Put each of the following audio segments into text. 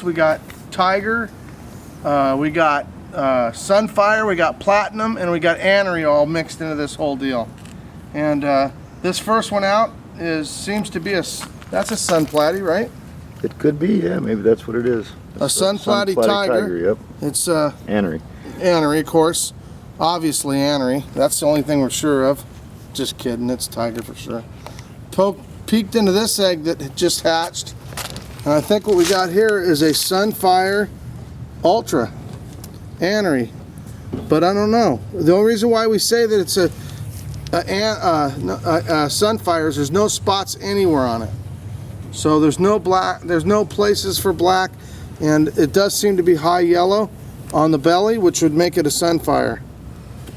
We got tiger, we got sunfire, we got platinum, and we got anery all mixed into this whole deal. And this first one out seems to be that's a sun platy, right? It could be, yeah, maybe that's what it is. A sun platy tiger. Yep. It's anery. Anery, of course. Obviously anery. That's the only thing we're sure of. Just kidding, it's tiger for sure. Peeked into this egg that had just hatched. And I think what we got here is a Sunfire Ultra anery, but I don't know. The only reason why we say that it's a Sunfire is there's no spots anywhere on it. So there's no black, there's no places for black, and it does seem to be high yellow on the belly, which would make it a Sunfire.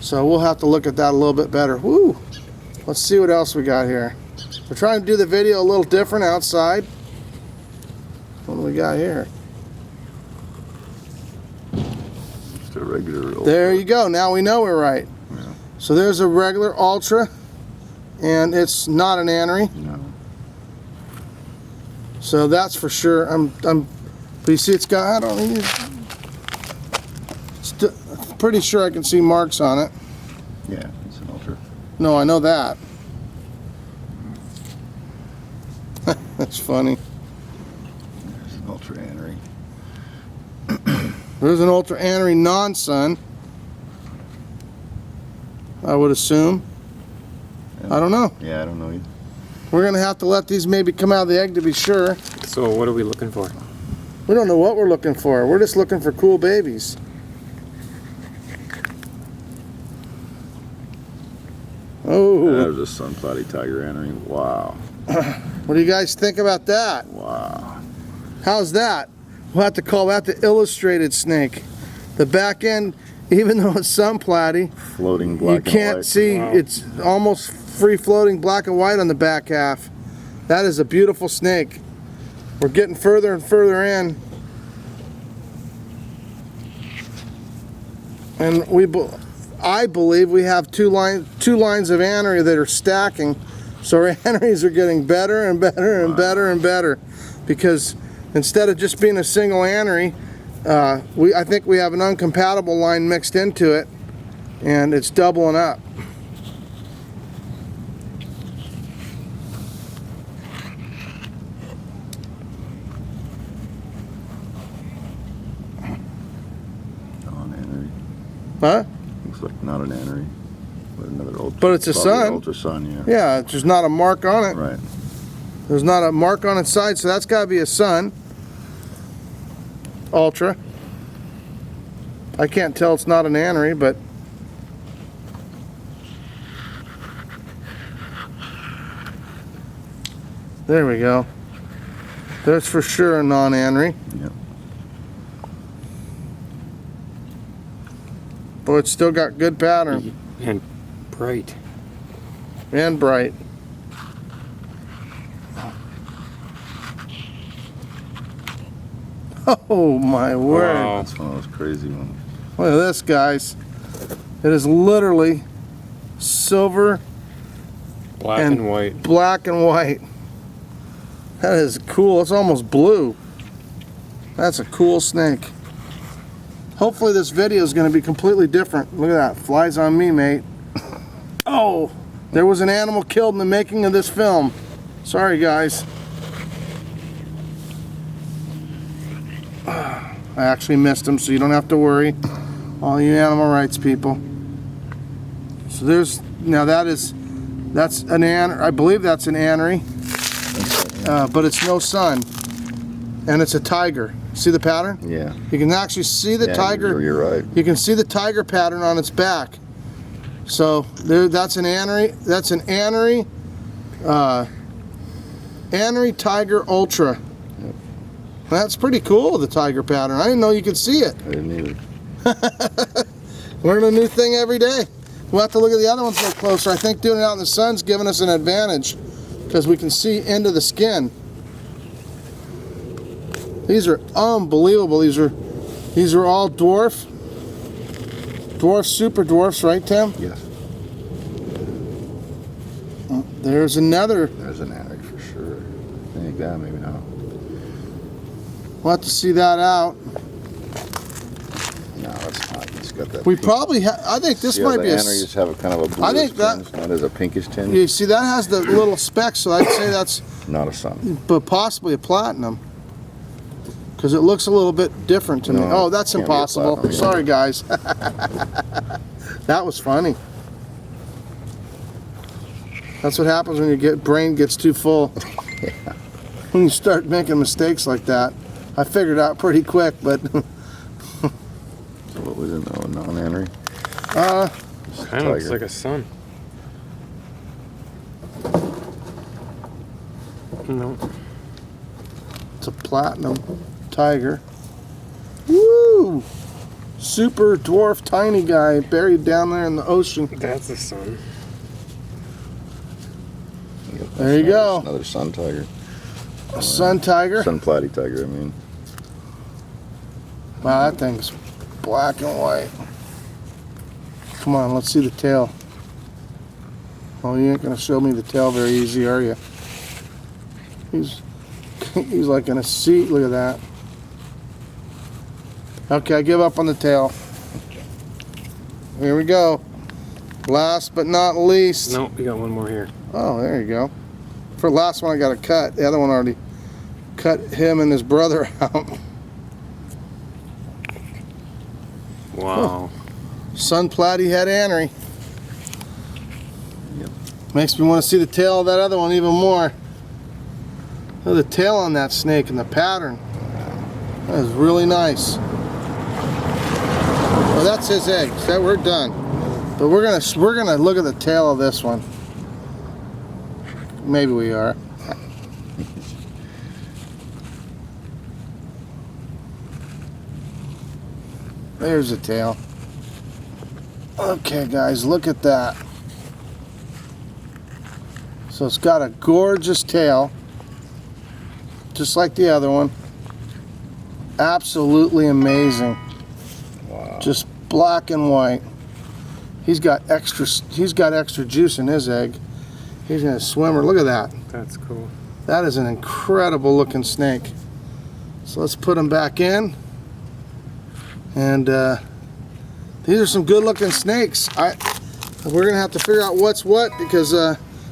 So we'll have to look at that a little bit better. Woo! Let's see what else we got here. We're trying to do the video a little different outside. What do we got here? Just a regular Ultra. There you go. Now we know we're right. Yeah. So there's a regular Ultra, and it's not an anery. No. So that's for sure. But you see, it's got. I don't know. Pretty sure I can see marks on it. Yeah, it's an Ultra. No, I know that. That's funny. There's an Ultra anery. There's an Ultra anery non-sun, I would assume. Yeah. I don't know. Yeah, I don't know either. We're going to have to let these maybe come out of the egg to be sure. So what are we looking for? We don't know what we're looking for. We're just looking for cool babies. Oh. There's a sun platy tiger anery. Wow. What do you guys think about that? Wow. How's that? We'll have to call that the illustrated snake. The back end, even though it's sun platy, Floating black and white. you can't see. Wow. It's almost free floating black and white on the back half. That is a beautiful snake. We're getting further and further in. And I believe we have two lines of anery that are stacking. So our aneries are getting better and better and better and better, because instead of just being a single anery, I think we have an uncompatible line mixed into it, and it's doubling up. Non-anery. Huh? Looks like not an anery. But another Ultra. But it's a Probably sun. Ultra sun, yeah. Yeah, there's not a mark on it. Right. There's not a mark on its side, so that's got to be a sun. Ultra. I can't tell it's not an anery, but there we go. That's for sure a non-anery. Yep. But it's still got good pattern And bright. and bright. Oh my word. Wow. That's one of those crazy ones. Look at this, guys. It is literally silver Black and white. black and white. That is cool. It's almost blue. That's a cool snake. Hopefully this video is going to be completely different. Look at that. Flies on me, mate. Oh, there was an animal killed in the making of this film. Sorry, guys. I actually missed him, so you don't have to worry. All you animal rights people. So there's, now that's an anery. I believe that's an anery, but it's no sun, and it's a tiger. See the pattern? Yeah. You can actually see the tiger. You're right. You can see the tiger pattern on its back. So there, that's an anery. That's an anery, anery tiger ultra. Yep. That's pretty cool, the tiger pattern. I didn't know you could see it. I didn't either. Learn a new thing every day. We'll have to look at the other ones a little closer. I think doing it out in the sun's giving us an advantage because we can see into the skin. These are unbelievable. These are all dwarf, super dwarfs, right, Tim? Yes. There's another. There's an anery for sure. I think that maybe not. We'll have to see that out. No, it's not. It's got that. We pink- probably I think this See how might the be a. antares have a kind of a bluish I think that- tinge, not as a pinkish tinge. You see, that has the little specks, so I'd say that's, Not a sun. but possibly a platinum. Because it looks a little bit different to me. No, Oh, that's can't be a impossible. platinum, yeah. Sorry, guys. That was funny. That's what happens when your brain gets too full. When you start making mistakes like that. I figured out pretty quick, but So what was it? No, non-annery. Kind of looks like a sun. No. it's a platinum tiger. Woo! Super dwarf tiny guy buried down there in the ocean. That's a sun. Yep, There you that's go. Another sun tiger. A sun tiger. Sun platy tiger, I mean. Wow, that thing's black and white. Come on, let's see the tail. Oh, you ain't gonna show me the tail very easy, are you? He's like in a seat. Look at that. Okay, I give up on the tail. Here we go. Last but not least. Nope, we got one more here. Oh, there you go. For the last one, I got a cut. The other one already cut him and his brother out. Wow. Sun platy head annery. Yep. Makes me want to see the tail of that other one even more. Look at the tail on that snake and the pattern. That is really nice. Well, that's his egg. So we're done. But we're gonna look at the tail of this one. Maybe we are. There's the tail. Okay, guys, look at that. So it's got a gorgeous tail, just like the other one. Absolutely amazing. Wow. Just black and white. He's got extra juice in his egg. He's in a swimmer. Look at that. That's cool. That is an incredible looking snake. So let's put him back in. And these are some good looking snakes. We're gonna have to figure out what's what, because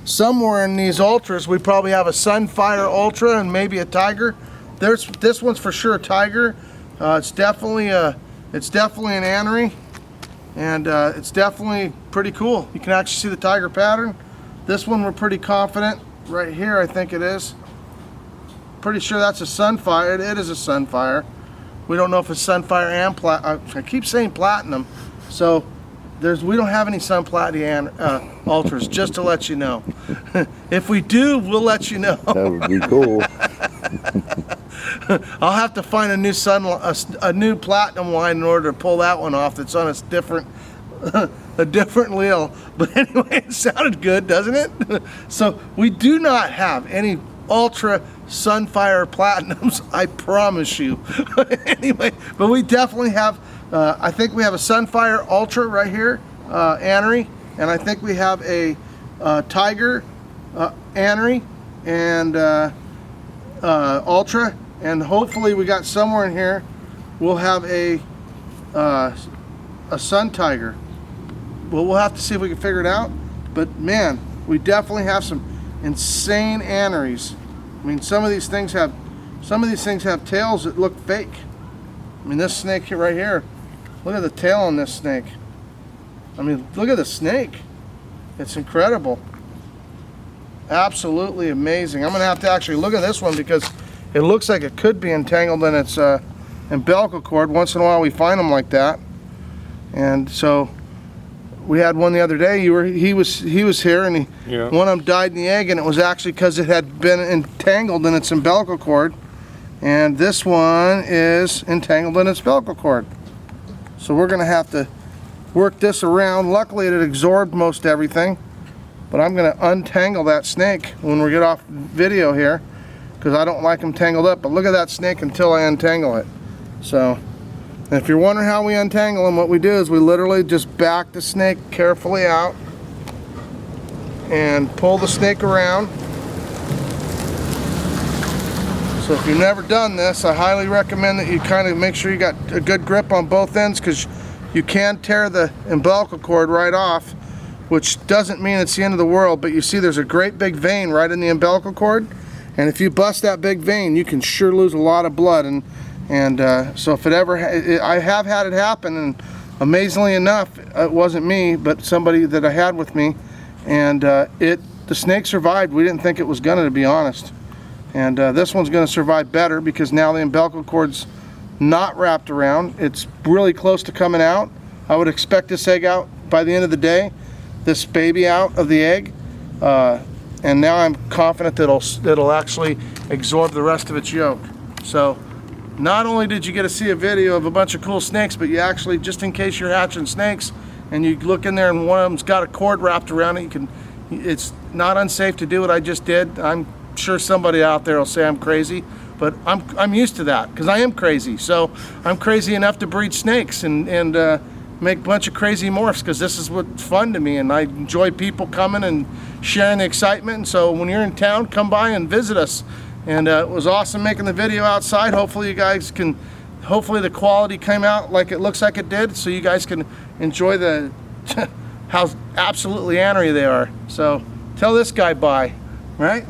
somewhere in these ultras we probably have a Sunfire Ultra and maybe a tiger. This one's for sure a tiger. It's definitely an annery, and it's definitely pretty cool. You can actually see the tiger pattern. This one we're pretty confident. Right here, I think it is. Pretty sure that's a Sunfire. It is a Sunfire. We don't know if it's Sunfire and I keep saying platinum. So we don't have any Sun Platy ultras, just to let you know. If we do, we'll let you know. That would be cool. I'll have to find a new a new platinum line in order to pull that one off. That's on a different allele. But anyway, it sounded good, doesn't it? So we do not have any ultra Sunfire platinums, I promise you. Anyway, but we definitely have. I think we have a Sunfire Ultra right here, annery, and I think we have a Tiger annery and Ultra, and hopefully we got somewhere in here we'll have a Sun Tiger. Well, we'll have to see if we can figure it out. But man, we definitely have some insane anneries. I mean, some of these things have tails that look fake. I mean, this snake right here, look at the tail on this snake. I mean, look at the snake. It's incredible. Absolutely amazing. I'm gonna have to actually look at this one because it looks like it could be entangled in its umbilical cord. Once in a while we find them like that. And so we had one the other day. He was here, and one of them died in the egg, and it was actually because it had been entangled in its umbilical cord. And this one is entangled in its umbilical cord. So we're gonna have to work this around. Luckily, it absorbed most everything, but I'm gonna untangle that snake when we get off video here, because I don't like them tangled up. But look at that snake until I untangle it. So. And if you're wondering how we untangle them, what we do is we literally just back the snake carefully out and pull the snake around. So if you've never done this, I highly recommend that you kind of make sure you got a good grip on both ends, because you can tear the umbilical cord right off, which doesn't mean it's the end of the world, but you see there's a great big vein right in the umbilical cord, and if you bust that big vein, you can sure lose a lot of blood. And so if it ever, I have had it happen, and amazingly enough, it wasn't me, but somebody that I had with me, and the snake survived. We didn't think it was gonna, to be honest. And this one's gonna survive better because now the umbilical cord's not wrapped around. It's really close to coming out. I would expect this egg out by the end of the day, this baby out of the egg. And now I'm confident that it'll actually absorb the rest of its yolk. So not only did you get to see a video of a bunch of cool snakes, but you actually, just in case you're hatching snakes and you look in there and one of them's got a cord wrapped around it, it's not unsafe to do what I just did. I'm sure somebody out there will say I'm crazy, but I'm used to that because I am crazy. So I'm crazy enough to breed snakes and make a bunch of crazy morphs, because this is what's fun to me, and I enjoy people coming and sharing the excitement. And so when you're in town, come by and visit us. And it was awesome making the video outside. Hopefully you guys can, hopefully the quality came out like it looks like it did, so you guys can enjoy the how absolutely ornery they are. So tell this guy bye, right?